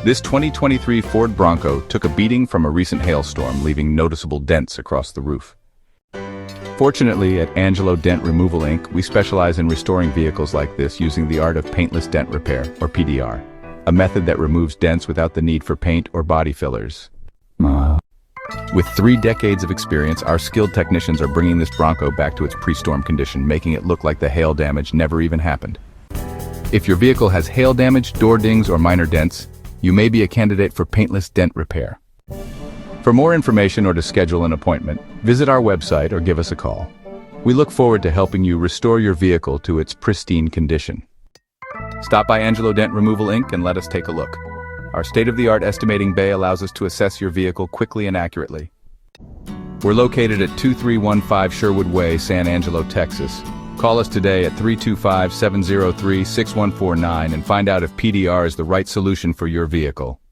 This 2023 Ford Bronco took a beating from a recent hailstorm, leaving noticeable dents across the roof. Fortunately, at Angelo Dent Removal Inc., we specialize in restoring vehicles like this using the art of Paintless Dent Repair, or PDR, a method that removes dents without the need for paint or body fillers. With 3 decades of experience, our skilled technicians are bringing this Bronco back to its pre-storm condition, making it look like the hail damage never even happened. If your vehicle has hail damage, door dings, or minor dents, you may be a candidate for Paintless Dent Repair. For more information or to schedule an appointment, visit our website or give us a call. We look forward to helping you restore your vehicle to its pristine condition. Stop by Angelo Dent Removal Inc. and let us take a look. Our state-of-the-art estimating bay allows us to assess your vehicle quickly and accurately. We're located at 2315 Sherwood Way, San Angelo, Texas. Call us today at 325-703-6149 and find out if PDR is the right solution for your vehicle.